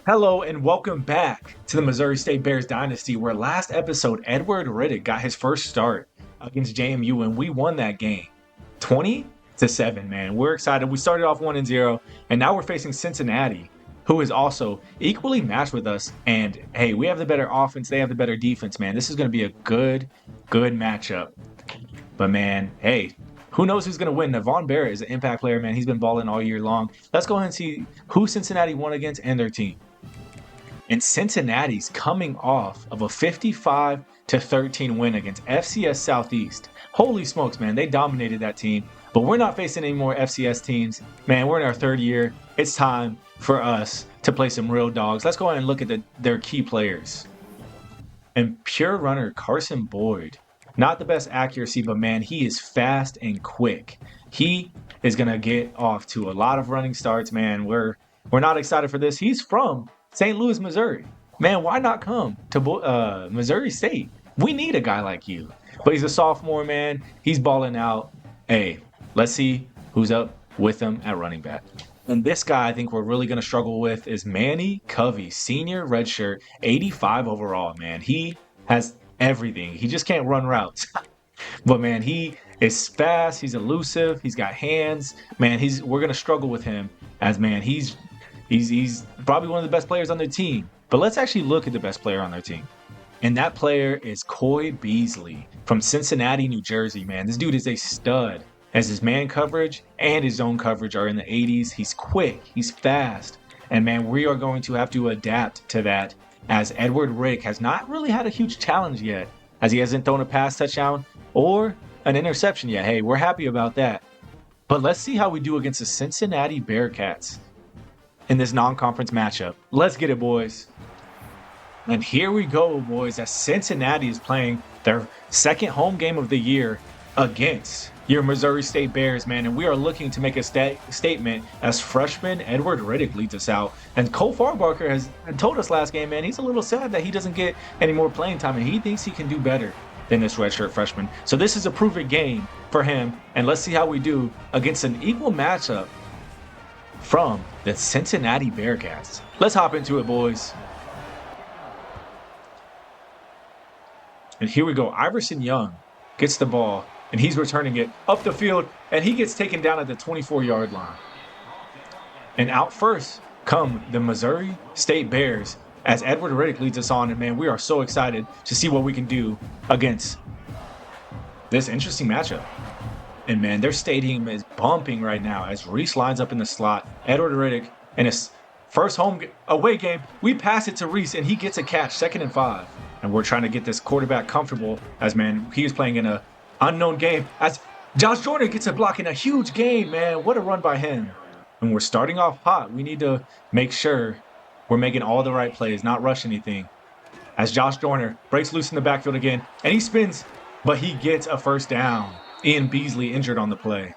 Hello and welcome back to the Missouri State Bears Dynasty, where last episode Edward Riddick got his first start against JMU and we won that game 20-7, man. We're excited. We started off 1-0 and now we're facing Cincinnati, who is also equally matched with us. And hey, we have the better offense, they have the better defense, man. This is going to be a good matchup. But man, hey, who knows who's going to win? Navon Barrett is an impact player, man. He's been balling all year long. Let's go ahead and see who Cincinnati won against and their team. And Cincinnati's coming off of a 55-13 win against FCS Southeast. Holy smokes, man. They dominated that team. But we're not facing any more FCS teams. Man, we're in our third year. It's time for us to play some real dogs. Let's go ahead and look at their key players. And pure runner Carson Boyd. Not the best accuracy, but man, he is fast and quick. He is going to get off to a lot of running starts, man. We're not excited for this. He's from St. Louis, Missouri. Man, why not come to Missouri State? We need a guy like you. But he's a sophomore, man. He's balling out. Hey, let's see who's up with him at running back. And this guy I think we're really going to struggle with is Manny Covey, senior redshirt, 85 overall, man. He has everything. He just can't run routes. But man, he is fast. He's elusive. He's got hands. Man, we're going to struggle with him as, man, he's probably one of the best players on their team. But let's actually look at the best player on their team. And that player is Coy Beasley from Cincinnati, New Jersey, man. This dude is a stud as his man coverage and his zone coverage are in the 80s. He's quick. He's fast. And man, we are going to have to adapt to that as Edward Riddick has not really had a huge challenge yet, as he hasn't thrown a pass touchdown or an interception yet. Hey, we're happy about that. But let's see how we do against the Cincinnati Bearcats in this non-conference matchup. Let's get it, boys. And here we go, boys, as Cincinnati is playing their second home game of the year against your Missouri State Bears, man. And we are looking to make a statement as freshman Edward Riddick leads us out. And Cole Farbarker has told us last game, man, he's a little sad that he doesn't get any more playing time, and he thinks he can do better than this redshirt freshman. So this is a proven game for him, and let's see how we do against an equal matchup from the Cincinnati Bearcats. Let's hop into it, boys. And here we go. Iverson Young gets the ball, and he's returning it up the field, and he gets taken down at the 24-yard line. And out first come the Missouri State Bears as Edward Riddick leads us on. And, man, we are so excited to see what we can do against this interesting matchup. And, man, their stadium is bumping right now as Reese lines up in the slot. Edward Riddick in his first away game, we pass it to Reese, and he gets a catch, 2nd and 5. And we're trying to get this quarterback comfortable as, man, he is playing in an unknown game as Josh Jordan gets a block in a huge game, man. What a run by him. And we're starting off hot. We need to make sure we're making all the right plays, not rush anything. As Josh Jordan breaks loose in the backfield again, and he spins, but he gets a first down. Ian Beasley injured on the play.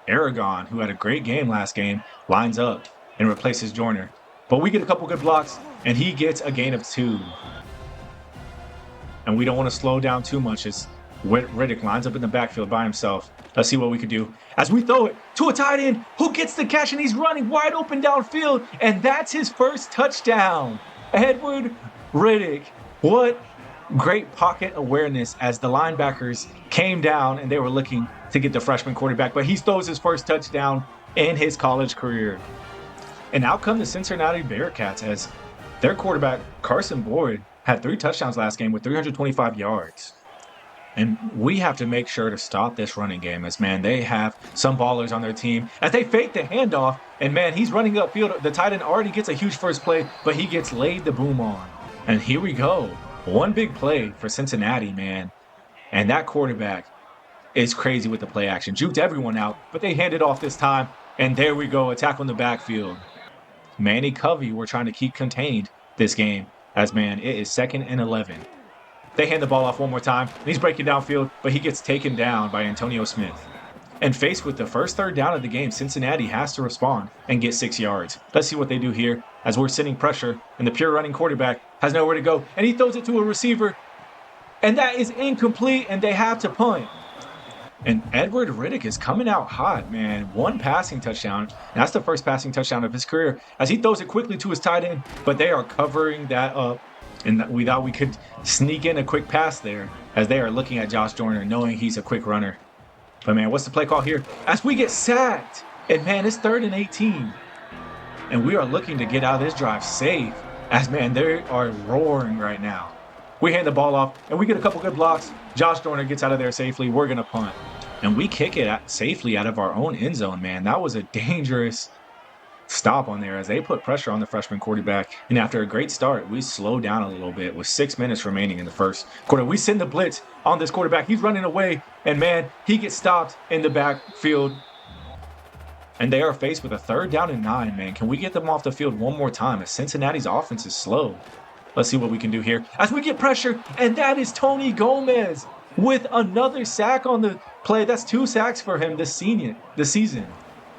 Aragon, who had a great game last game, lines up and replaces Joyner. But we get a couple good blocks, and he gets a gain of 2. And we don't want to slow down too much as Riddick lines up in the backfield by himself. Let's see what we can do as we throw it to a tight end who gets the catch, and he's running wide open downfield, and that's his first touchdown. Edward Riddick. What great pocket awareness as the linebackers came down and they were looking to get the freshman quarterback, but he throws his first touchdown in his college career. And out come the Cincinnati Bearcats as their quarterback, Carson Boyd, had 3 touchdowns last game with 325 yards. And we have to make sure to stop this running game as, man, they have some ballers on their team as they fake the handoff. And, man, he's running upfield. The tight end already gets a huge first play, but he gets laid the boom on. And here we go. One big play for Cincinnati, man. And that quarterback is crazy with the play action. Juked everyone out, but they hand it off this time. And there we go, a tackle in the backfield. Manny Covey, we're trying to keep contained this game as, man, it is 2nd and 11. They hand the ball off one more time, and he's breaking downfield, but he gets taken down by Antonio Smith. And faced with the first third down of the game, Cincinnati has to respond and get 6 yards. Let's see what they do here as we're sending pressure, and the pure running quarterback has nowhere to go, and he throws it to a receiver, and that is incomplete, and they have to punt. And Edward Riddick is coming out hot, man. One passing touchdown. That's the first passing touchdown of his career as he throws it quickly to his tight end, but they are covering that up. And we thought we could sneak in a quick pass there as they are looking at Josh Joyner, knowing he's a quick runner. But, man, what's the play call here? As we get sacked. And, man, it's 3rd and 18. And we are looking to get out of this drive safe as, man, they are roaring right now. We hand the ball off, and we get a couple good blocks. Josh Joyner gets out of there safely. We're going to punt. And we kick it safely out of our own end zone, man. That was a dangerous stop on there as they put pressure on the freshman quarterback. And after a great start, we slow down a little bit with 6 minutes remaining in the first quarter. We send the blitz on this quarterback. He's running away, and, man, he gets stopped in the backfield. And they are faced with a 3rd down and 9, man. Can we get them off the field one more time as Cincinnati's offense is slow? Let's see what we can do here as we get pressure, and that is Tony Gomez with another sack on the play. That's 2 sacks for him this season.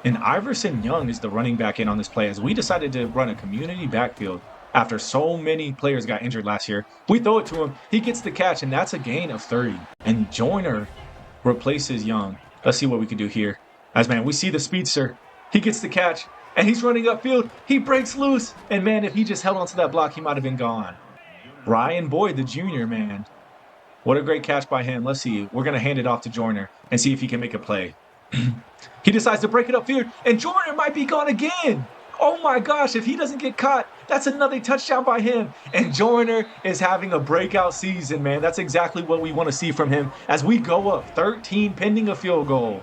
And Iverson Young is the running back in on this play as we decided to run a community backfield after so many players got injured last year. We throw it to him. He gets the catch, and that's a gain of 30. And Joyner replaces Young. Let's see what we can do here. As, man, we see the speedster. He gets the catch, and he's running upfield. He breaks loose. And, man, if he just held onto that block, he might have been gone. Ryan Boyd, the junior, man. What a great catch by him. Let's see. We're going to hand it off to Joyner and see if he can make a play. He decides to break it upfield, and Joyner might be gone again. Oh, my gosh. If he doesn't get caught, that's another touchdown by him. And Joyner is having a breakout season, man. That's exactly what we want to see from him as we go up 13 pending a field goal.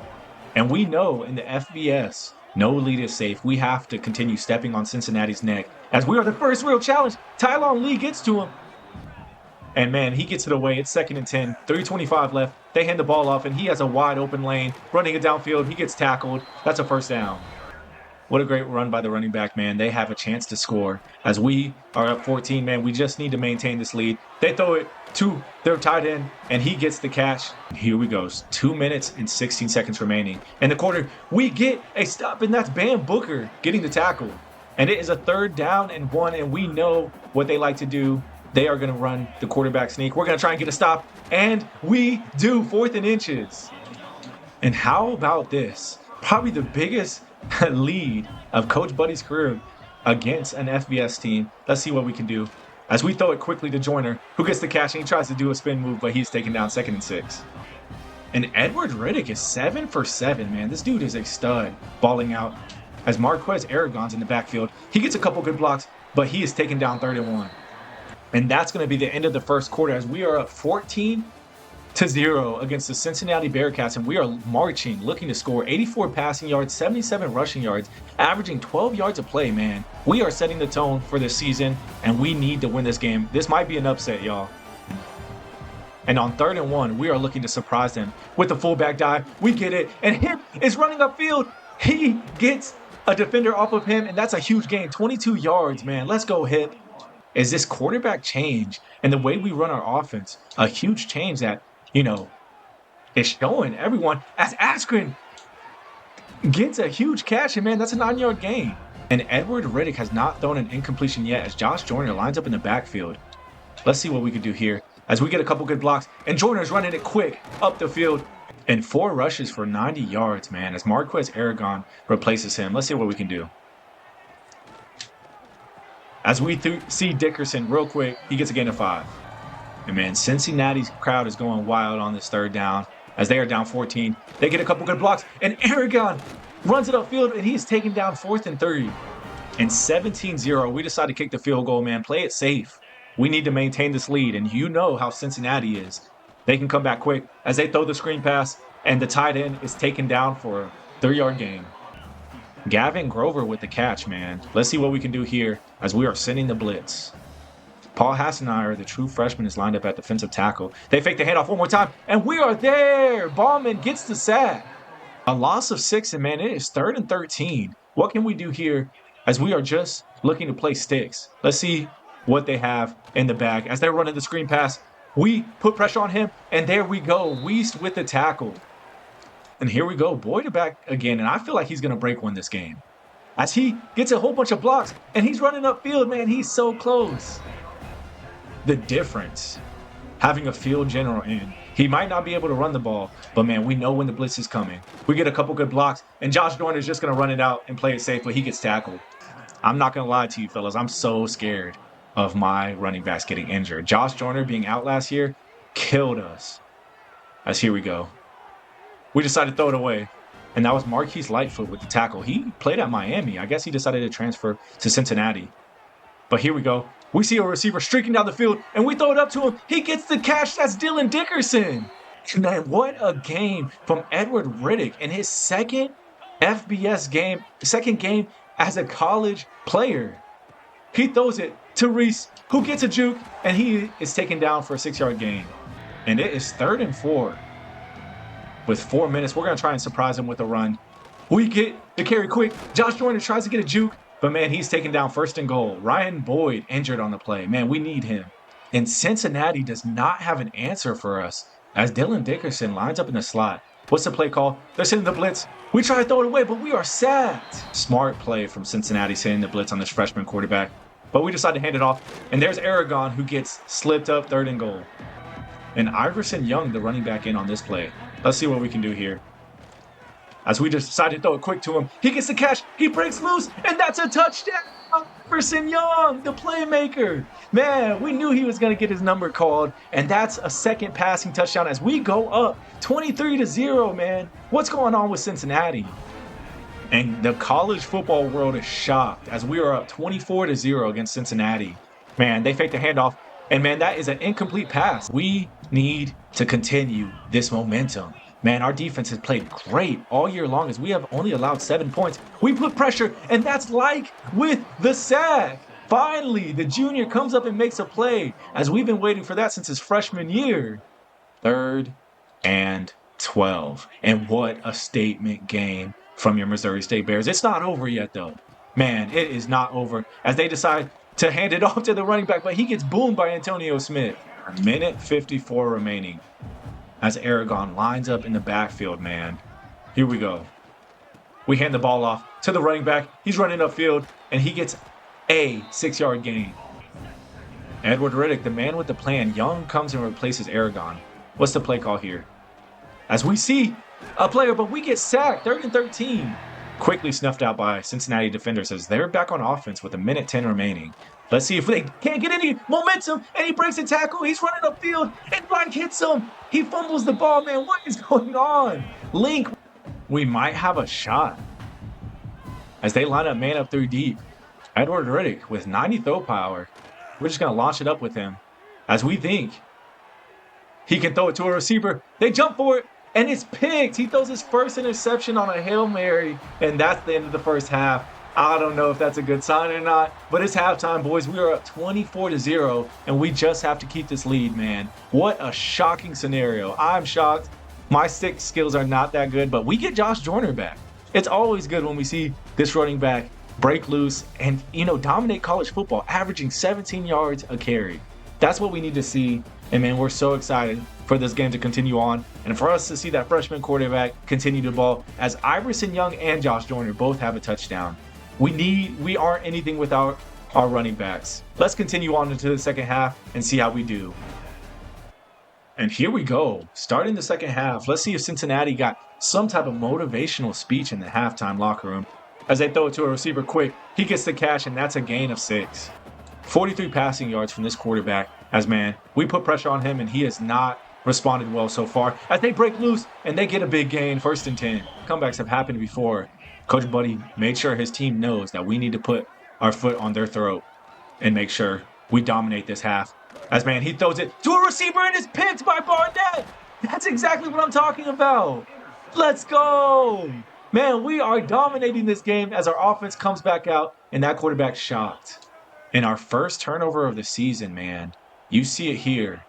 And we know in the FBS, no lead is safe. We have to continue stepping on Cincinnati's neck as we are the first real challenge. Tylon Lee gets to him. And, man, he gets it away. It's 2nd and 10, 3:25 left. They hand the ball off, and he has a wide open lane. Running it downfield, he gets tackled. That's a 1st down. What a great run by the running back, man. They have a chance to score. As we are up 14, man, we just need to maintain this lead. They throw it to their tight end, and he gets the catch. Here we go. 2 minutes and 16 seconds remaining. In the quarter, we get a stop, and that's Bam Booker getting the tackle. And it is a 3rd down and 1, and we know what they like to do. They are going to run the quarterback sneak. We're going to try and get a stop, and we do. 4th and inches. And how about this? Probably the biggest lead of Coach Buddy's career against an FBS team. Let's see what we can do. As we throw it quickly to Joyner, who gets the catch, and he tries to do a spin move, but he's taken down 2nd and 6. And Edward Riddick is 7 for 7, man. This dude is a stud, balling out. As Marquez Aragon's in the backfield, he gets a couple good blocks, but he is taken down 3rd and 1. And that's going to be the end of the first quarter as we are up 14-0 against the Cincinnati Bearcats, and we are marching, looking to score 84 passing yards, 77 rushing yards, averaging 12 yards a play, man. We are setting the tone for this season, and we need to win this game. This might be an upset, y'all. And on 3rd and 1, we are looking to surprise them with the fullback dive. We get it, and Hip is running upfield. He gets a defender off of him, and that's a huge gain, 22 yards, man. Let's go, Hip. Is this quarterback change and the way we run our offense a huge change that, is showing everyone as Askren gets a huge catch, and, man, that's a 9-yard gain. And Edward Riddick has not thrown an incompletion yet as Josh Joyner lines up in the backfield. Let's see what we can do here as we get a couple good blocks, and Joyner's running it quick up the field. And 4 rushes for 90 yards, man, as Marquez Aragon replaces him. Let's see what we can do. As we see Dickerson real quick, he gets a gain of 5. And, man, Cincinnati's crowd is going wild on this 3rd down as they are down 14. They get a couple good blocks, and Aragon runs it upfield, and he's taken down 4th and 3. And 17-0, we decide to kick the field goal, man. Play it safe. We need to maintain this lead, and you know how Cincinnati is. They can come back quick as they throw the screen pass, and the tight end is taken down for a 3-yard gain. Gavin Grover with the catch, man. Let's see what we can do here as we are sending the blitz. Paul Hassenauer, the true freshman, is lined up at defensive tackle. They fake the handoff one more time, and we are there. Ballman gets the sack. A loss of 6, and, man, it is 3rd and 13. What can we do here as we are just looking to play sticks? Let's see what they have in the bag. As they're running the screen pass, we put pressure on him, and there we go. Weist with the tackle. And here we go, Boyd back again, and I feel like he's going to break one this game. As he gets a whole bunch of blocks, and he's running upfield, man, he's so close. The difference, having a field general in He might not be able to run the ball, but man, we know when the blitz is coming. We get a couple good blocks, and Josh Dorner is just going to run it out and play it safe, but he gets tackled. I'm not going to lie to you, fellas. I'm so scared of my running backs getting injured. Josh Dorner being out last year killed us. As here we go. We decided to throw it away. And that was Marquise Lightfoot with the tackle. He played at Miami. I guess he decided to transfer to Cincinnati. But here we go. We see a receiver streaking down the field, and we throw it up to him. He gets the catch. That's Dylan Dickerson. Man, what a game from Edward Riddick in his second FBS game, second game as a college player. He throws it to Reese, who gets a juke, and he is taken down for a 6-yard gain. And it is 3rd and 4. With 4 minutes, we're going to try and surprise him with a run. We get the carry quick. Josh Jordan tries to get a juke, but man, he's taken down 1st and goal. Ryan Boyd injured on the play. Man, we need him. And Cincinnati does not have an answer for us as Dylan Dickerson lines up in the slot. What's the play call? They're sending the blitz. We try to throw it away, but we are sacked. Smart play from Cincinnati sending the blitz on this freshman quarterback. But we decide to hand it off, and there's Aragon who gets slipped up 3rd and goal. And Iverson Young, the running back, in on this play. Let's see what we can do here. As we just decided to throw it quick to him, he gets the catch, he breaks loose, and that's a touchdown! Iverson Young, the playmaker. Man, we knew he was going to get his number called, and that's a second passing touchdown as we go up 23-0, man. What's going on with Cincinnati? And the college football world is shocked as we are up 24-0 against Cincinnati. Man, they faked the handoff, and man, that is an incomplete pass. We need to continue this momentum. Man, our defense has played great all year long as we have only allowed 7 points. We put pressure, and that's like with the sack. Finally, the junior comes up and makes a play as we've been waiting for that since his freshman year. 3rd and 12. And what a statement game from your Missouri State Bears. It's not over yet, though. Man, it is not over as they decide to hand it off to the running back, but he gets boomed by Antonio Smith. 1:54 remaining. As Aragon lines up in the backfield, man. Here we go. We hand the ball off to the running back. He's running upfield, and he gets a 6-yard gain. Edward Riddick, the man with the plan. Young comes and replaces Aragon. What's the play call here? As we see a player, but we get sacked. 3rd and 13. Quickly snuffed out by Cincinnati defenders as they're back on offense with 1:10 remaining. Let's see if they can't get any momentum, and he breaks a tackle. He's running upfield, and Blank hits him. He fumbles the ball, man. What is going on? Link, we might have a shot. As they line up man up 3 deep. Edward Riddick with 90 throw power. We're just going to launch it up with him. As we think he can throw it to a receiver. They jump for it, and it's picked. He throws his first interception on a Hail Mary, and that's the end of the first half. I don't know if that's a good sign or not, but it's halftime, boys. We are up 24-0, and we just have to keep this lead, man. What a shocking scenario. I'm shocked. My stick skills are not that good, but we get Josh Joyner back. It's always good when we see this running back break loose and, dominate college football, averaging 17 yards a carry. That's what we need to see, and, man, we're so excited for this game to continue on and for us to see that freshman quarterback continue to ball as Iverson Young and Josh Joyner both have a touchdown. We aren't anything without our running backs. Let's continue on into the second half and see how we do. And here we go. Starting the second half, let's see if Cincinnati got some type of motivational speech in the halftime locker room. As they throw it to a receiver quick, he gets the catch, and that's a gain of 6. 43 passing yards from this quarterback. As, man, we put pressure on him, and he has not responded well so far. As they break loose, and they get a big gain, 1st and 10. Comebacks have happened before. Coach Buddy made sure his team knows that we need to put our foot on their throat and make sure we dominate this half. As, man, he throws it to a receiver and it's picked by Barnett. That's exactly what I'm talking about. Let's go. Man, we are dominating this game as our offense comes back out and that quarterback's shocked. In our first turnover of the season, man, you see it here.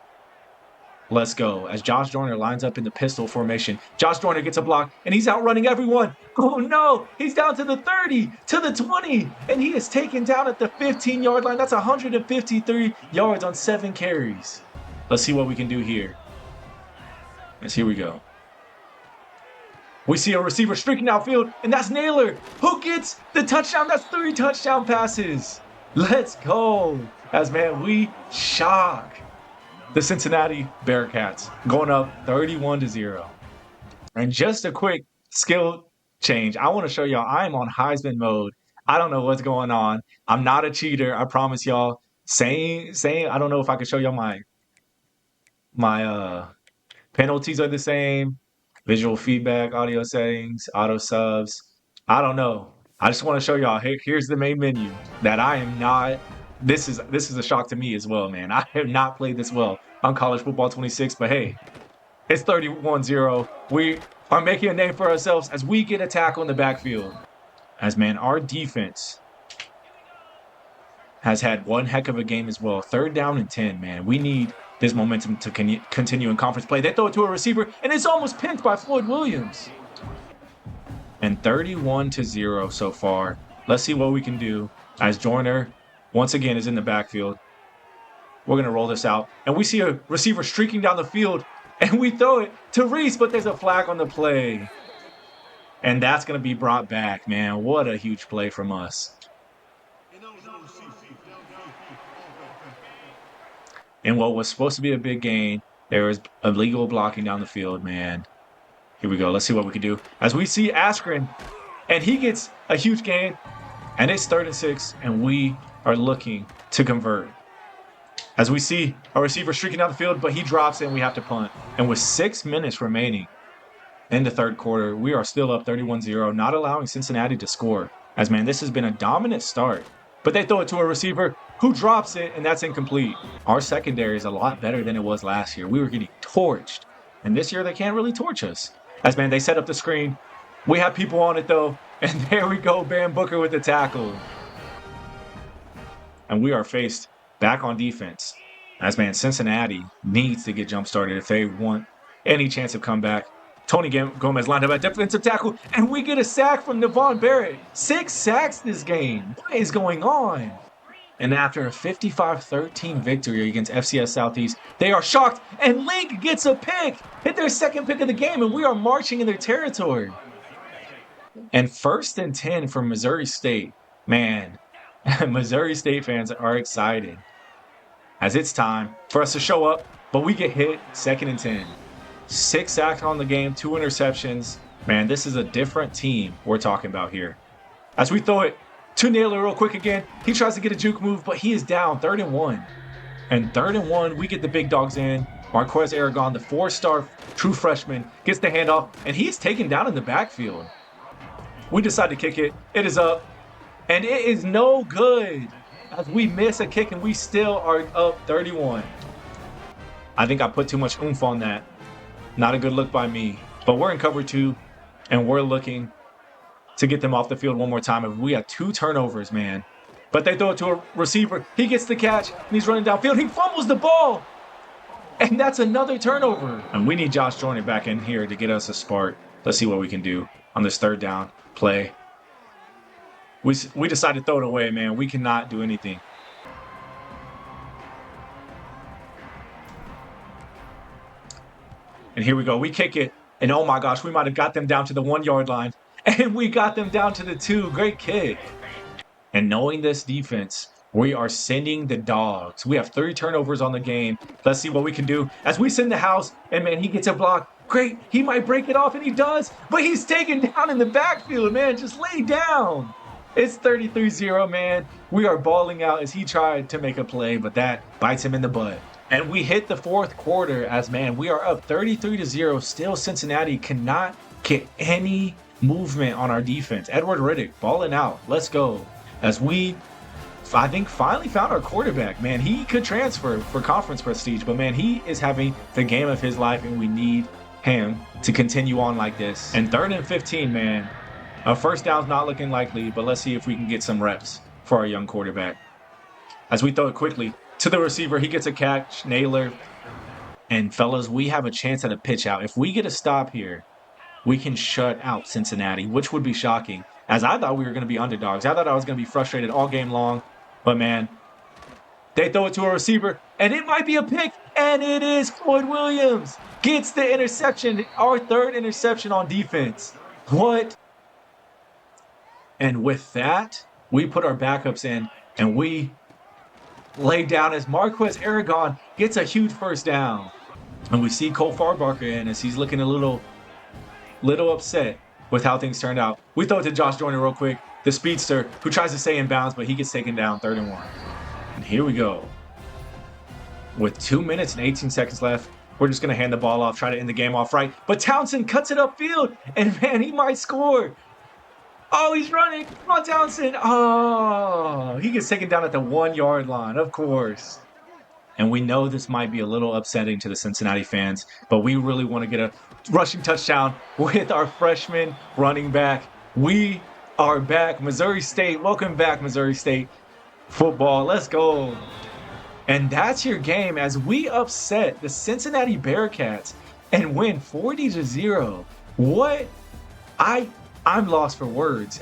Let's go. As Josh Joyner lines up in the pistol formation, Josh Joyner gets a block, and he's outrunning everyone. Oh, no. He's down to the 30, to the 20, and he is taken down at the 15-yard line. That's 153 yards on 7 carries. Let's see what we can do here. As here we go. We see a receiver streaking outfield, and that's Naylor, who gets the touchdown. That's 3 touchdown passes. Let's go. As, man, we shock the Cincinnati Bearcats, going up 31-0. And just a quick skill change. I want to show y'all I'm on Heisman mode. I don't know what's going on. I'm not a cheater. I promise y'all. Saying I don't know if I can show y'all my penalties are the same. Visual feedback, audio settings, auto subs. I don't know. I just want to show y'all. Here's the main menu that I am not. This is a shock to me as well, man. I have not played this well on College Football 26, but hey, it's 31-0. We are making a name for ourselves as we get a tackle in the backfield. As, man, our defense has had one heck of a game as well. 3rd down and 10, man. We need this momentum to continue in conference play. They throw it to a receiver, and it's almost pinned by Floyd Williams. And 31-0 so far. Let's see what we can do as Joyner once again is in the backfield. We're going to roll this out, and we see a receiver streaking down the field, and we throw it to Reese, but there's a flag on the play. And that's going to be brought back, man. What a huge play from us. And what was supposed to be a big gain, there was illegal blocking down the field, man. Here we go. Let's see what we can do. As we see Askren, and he gets a huge gain, and it's 3rd and 6, and we are looking to convert. As we see a receiver streaking down the field, but he drops it and we have to punt. And with 6 minutes remaining in the 3rd quarter, we are still up 31-0, not allowing Cincinnati to score. As, man, this has been a dominant start. But they throw it to a receiver who drops it, and that's incomplete. Our secondary is a lot better than it was last year. We were getting torched. And this year, they can't really torch us. As, man, they set up the screen. We have people on it, though. And there we go, Bam Booker with the tackle. And we are faced back on defense. As, man, Cincinnati needs to get jump-started if they want any chance of comeback. Tony Gomez lined up at defensive tackle, and we get a sack from Devon Barrett. 6 sacks this game. What is going on? And after a 55-13 victory against FCS Southeast, they are shocked, and Link gets a pick. Hit their 2nd pick of the game, and we are marching in their territory. And 1st and 10 from Missouri State. Man, Missouri State fans are excited, as it's time for us to show up, but we get hit 2nd and 10. 6 sacks on the game, 2 interceptions. Man, this is a different team we're talking about here. As we throw it to Naylor real quick again. He tries to get a juke move, but he is down 3rd and 1. And 3rd and 1, we get the big dogs in. Marquez Aragon, the 4-star true freshman, gets the handoff, and he's taken down in the backfield. We decide to kick it. It is up, and it is no good. As we miss a kick, and we still are up 31. I think I put too much oomph on that. Not a good look by me. But we're in cover 2, and we're looking to get them off the field one more time. And we have 2 turnovers, man. But they throw it to a receiver. He gets the catch, and he's running downfield. He fumbles the ball. And that's another turnover. And we need Josh Joyner back in here to get us a spark. Let's see what we can do on this 3rd down play. We decided to throw it away, man. We cannot do anything. And here we go. We kick it. And oh my gosh, we might have got them down to the 1-yard line. And we got them down to the 2. Great kick. And knowing this defense, we are sending the dogs. We have 3 turnovers on the game. Let's see what we can do. As we send the house, and man, he gets a block. Great. He might break it off, and he does. But he's taken down in the backfield, man. Just lay down. It's 33-0, man. We are balling out as he tried to make a play, but that bites him in the butt. And we hit the 4th quarter as, man, we are up 33-0. Still, Cincinnati cannot get any movement on our defense. Edward Riddick balling out. Let's go. As we, I think, finally found our quarterback. Man, he could transfer for conference prestige, but, man, he is having the game of his life, and we need him to continue on like this. And 3rd and 15, man. A 1st down's not looking likely, but let's see if we can get some reps for our young quarterback. As we throw it quickly to the receiver, he gets a catch, Naylor. And fellas, we have a chance at a pitch out. If we get a stop here, we can shut out Cincinnati, which would be shocking, as I thought we were going to be underdogs. I thought I was going to be frustrated all game long. But, man, they throw it to a receiver, and it might be a pick, and it is. Floyd Williams gets the interception, our 3rd interception on defense. What? And with that, we put our backups in, and we laid down as Marquez Aragon gets a huge first down. And we see Cole Farbarker in as he's looking a little upset with how things turned out. We throw it to Josh Joyner real quick, the speedster, who tries to stay in bounds, but he gets taken down 3rd and 1. And here we go. With 2 minutes and 18 seconds left, we're just going to hand the ball off, try to end the game off right. But Townsend cuts it upfield, and man, he might score. Oh, he's running. Come on, Townsend. Oh, he gets taken down at the 1-yard line, of course. And we know this might be a little upsetting to the Cincinnati fans, but we really want to get a rushing touchdown with our freshman running back. We are back. Missouri State, welcome back, Missouri State football. Let's go. And that's your game as we upset the Cincinnati Bearcats and win 40-0. What? I'm lost for words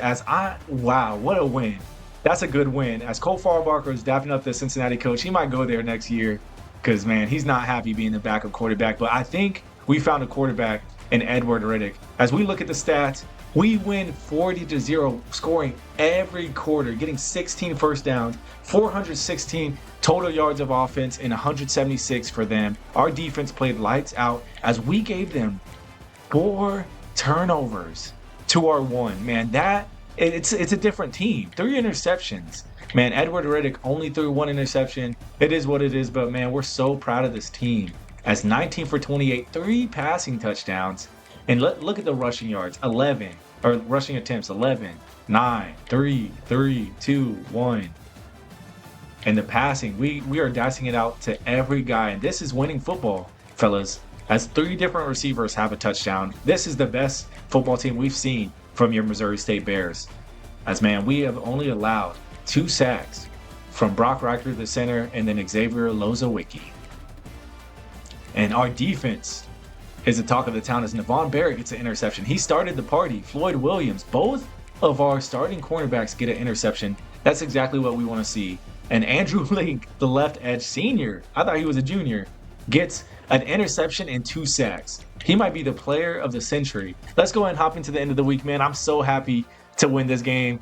wow, what a win. That's a good win. As Cole Farbarker is dapping up the Cincinnati coach, he might go there next year because, man, he's not happy being the backup quarterback. But I think we found a quarterback in Edward Riddick. As we look at the stats, we win 40-0, scoring every quarter, getting 16 first downs, 416 total yards of offense, and 176 for them. Our defense played lights out as we gave them 4 turnovers to our 1. Man, it's a different team. 3 interceptions. Man, Edward Riddick only threw 1 interception. It is what it is, but man, we're so proud of this team. As 19 for 28, 3 passing touchdowns. And look at the rushing yards, 11. Or rushing attempts, 11, 9, 3, 2, 1. And the passing, we are dicing it out to every guy. And this is winning football, fellas. As 3 different receivers have a touchdown. This is the best football team we've seen from your Missouri State Bears. As, man, we have only allowed 2 sacks from Brock Reicher, the center, and then Xavier Lozowicki. And our defense is the talk of the town as Navon Barrett gets an interception. He started the party. Floyd Williams, both of our starting cornerbacks get an interception. That's exactly what we want to see. And Andrew Link, the left edge senior, I thought he was a junior, gets an interception and 2 sacks. He might be the player of the century. Let's go ahead and hop into the end of the week, man. I'm so happy to win this game.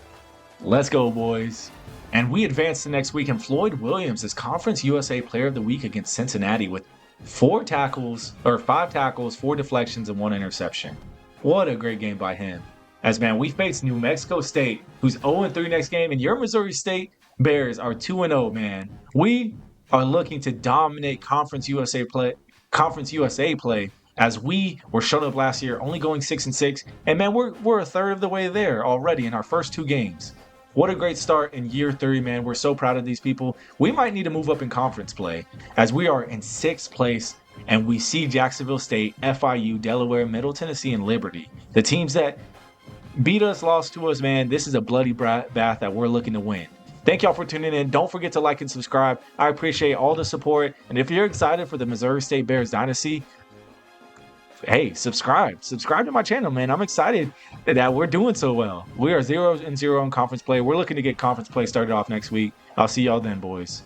Let's go, boys. And we advance to next week, and Floyd Williams is Conference USA Player of the Week against Cincinnati with 5 tackles, 4 deflections, and 1 interception. What a great game by him. As, man, we face New Mexico State, who's 0-3 next game, and your Missouri State Bears are 2-0, man. We are looking to dominate Conference USA play as we were showed up last year, only going 6-6. And, man, we're a third of the way there already in our first 2 games. What a great start in year 3, man. We're so proud of these people. We might need to move up in conference play as we are in 6th place and we see Jacksonville State, FIU, Delaware, Middle Tennessee, and Liberty. The teams that beat us, lost to us, man. This is a bloody bath that we're looking to win. Thank y'all for tuning in. Don't forget to like and subscribe. I appreciate all the support. And if you're excited for the Missouri State Bears Dynasty, hey, subscribe to my channel, man. I'm excited that we're doing so well. We are 0-0 in conference play. We're looking to get conference play started off next week. I'll see y'all then, boys.